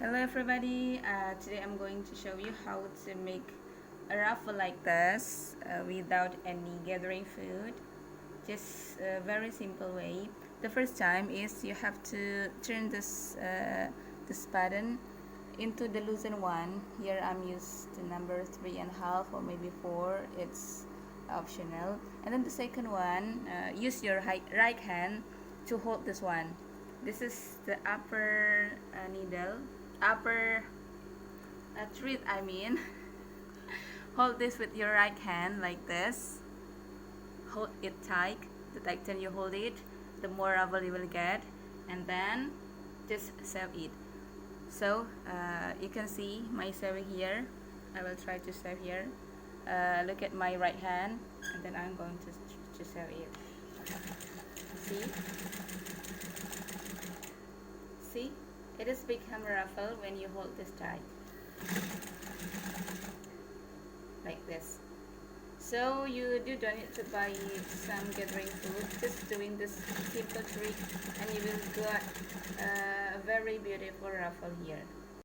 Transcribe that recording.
Hello everybody, today I'm going to show you how to make a ruffle like this without any gathering food. Just a very simple way. The first time is you have to turn this button into the loosened one. Here I'm used to number 3.5 or maybe 4. It's optional. And then the second one, use your right hand to hold this one. This is the upper upper thread, hold this with your right hand like this. Hold it tight. The tighter you hold it, the more ruffle you will get, and then just sew it. So you can see my sewing here. I will try to sew here. Look at my right hand, and then I'm going to sew it. See, it has become a ruffle when you hold this tight, like this. So you don't need to buy some gathering food, just doing this simple trick and you will get a very beautiful ruffle here.